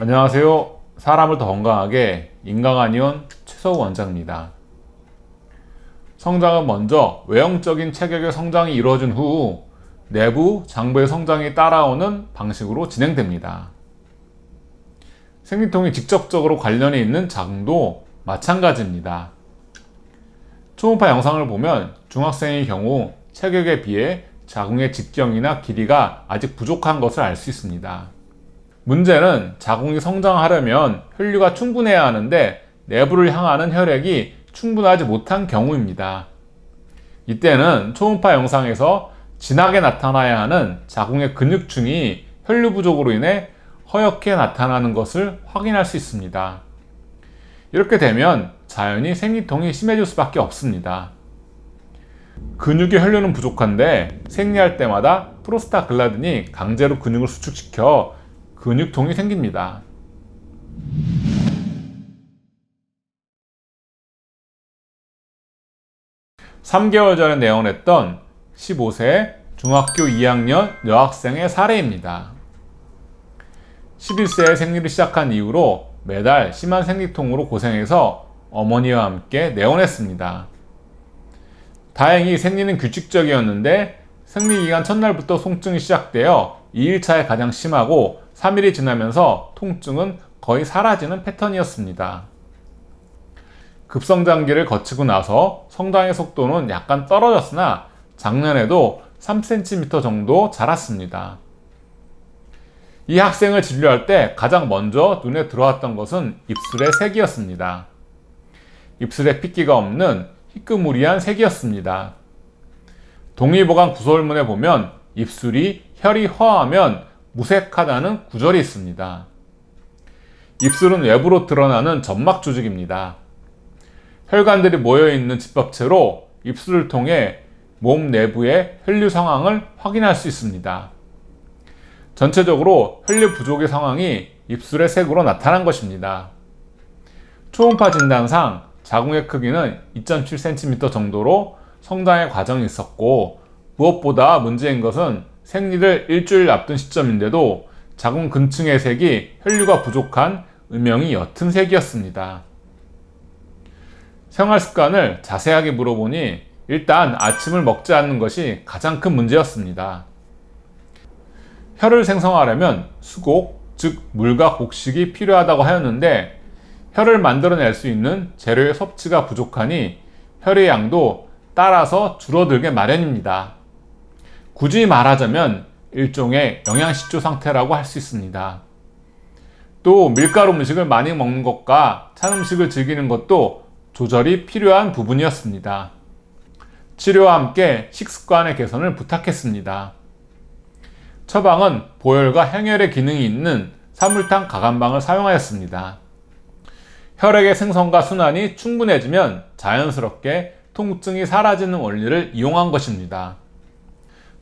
안녕하세요. 사람을 더 건강하게 인강한의원 최서우 원장입니다. 성장은 먼저 외형적인 체격의 성장이 이루어진 후 내부, 장부의 성장이 따라오는 방식으로 진행됩니다. 생리통이 직접적으로 관련이 있는 자궁도 마찬가지입니다. 초음파 영상을 보면 중학생의 경우 체격에 비해 자궁의 직경이나 길이가 아직 부족한 것을 알 수 있습니다. 문제는 자궁이 성장하려면 혈류가 충분해야 하는데 내부를 향하는 혈액이 충분하지 못한 경우입니다. 이때는 초음파 영상에서 진하게 나타나야 하는 자궁의 근육층이 혈류 부족으로 인해 허옇게 나타나는 것을 확인할 수 있습니다. 이렇게 되면 자연히 생리통이 심해질 수밖에 없습니다. 근육의 혈류는 부족한데 생리할 때마다 프로스타글라딘이 강제로 근육을 수축시켜 근육통이 생깁니다. (3개월) 전에 내원했던 15세 중학교 2학년 여학생의 사례입니다. 11세에 생리를 시작한 이후로 매달 심한 생리통으로 고생해서 어머니와 함께 내원했습니다. 다행히 생리는 규칙적이었는데 생리기간 첫날부터 통증이 시작되어 2일차에 가장 심하고 3일이 지나면서 통증은 거의 사라지는 패턴이었습니다. 급성장기를 거치고 나서 성장의 속도는 약간 떨어졌으나 작년에도 3cm 정도 자랐습니다. 이 학생을 진료할 때 가장 먼저 눈에 들어왔던 것은 입술의 색이었습니다. 입술에 핏기가 없는 희끄무리한 색이었습니다. 동의보감 구설문에 보면 입술이 혈이 허하면 무색하다는 구절이 있습니다. 입술은 외부로 드러나는 점막 조직입니다. 혈관들이 모여있는 집합체로 입술을 통해 몸 내부의 혈류 상황을 확인할 수 있습니다. 전체적으로 혈류 부족의 상황이 입술의 색으로 나타난 것입니다. 초음파 진단상 자궁의 크기는 2.7cm 정도로 성장의 과정이 있었고, 무엇보다 문제인 것은 생리를 일주일 앞둔 시점인데도 자궁 근층의 색이 혈류가 부족한 음영이 옅은 색이었습니다. 생활 습관을 자세하게 물어보니 일단 아침을 먹지 않는 것이 가장 큰 문제였습니다. 혈을 생성하려면 수곡, 즉 물과 곡식이 필요하다고 하였는데 혈을 만들어낼 수 있는 재료의 섭취가 부족하니 혈의 양도 따라서 줄어들게 마련입니다. 굳이 말하자면 일종의 영양실조 상태라고 할 수 있습니다. 또 밀가루 음식을 많이 먹는 것과 찬 음식을 즐기는 것도 조절이 필요한 부분이었습니다. 치료와 함께 식습관의 개선을 부탁했습니다. 처방은 보혈과 행혈의 기능이 있는 사물탕 가감방을 사용하였습니다. 혈액의 생성과 순환이 충분해지면 자연스럽게 통증이 사라지는 원리를 이용한 것입니다.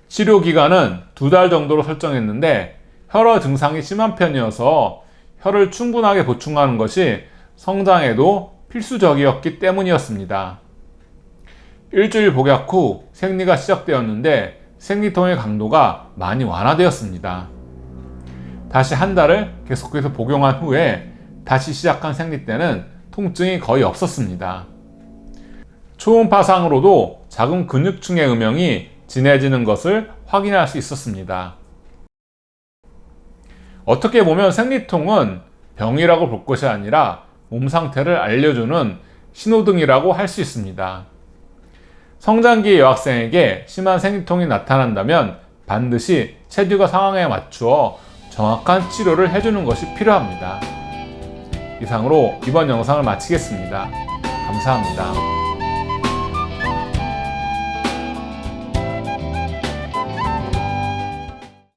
치료 기간은 2달 정도로 설정했는데 혈허 증상이 심한 편이어서 혈을 충분하게 보충하는 것이 성장에도 필수적이었기 때문이었습니다. 일주일 복약 후 생리가 시작되었는데 생리통의 강도가 많이 완화되었습니다. 다시 한 달을 계속해서 복용한 후에 다시 시작한 생리 때는 통증이 거의 없었습니다. 초음파상으로도 자궁 근육층의 음영이 진해지는 것을 확인할 수 있었습니다. 어떻게 보면 생리통은 병이라고 볼 것이 아니라 몸 상태를 알려주는 신호등이라고 할 수 있습니다. 성장기 여학생에게 심한 생리통이 나타난다면 반드시 체질과 상황에 맞추어 정확한 치료를 해주는 것이 필요합니다. 이상으로 이번 영상을 마치겠습니다. 감사합니다.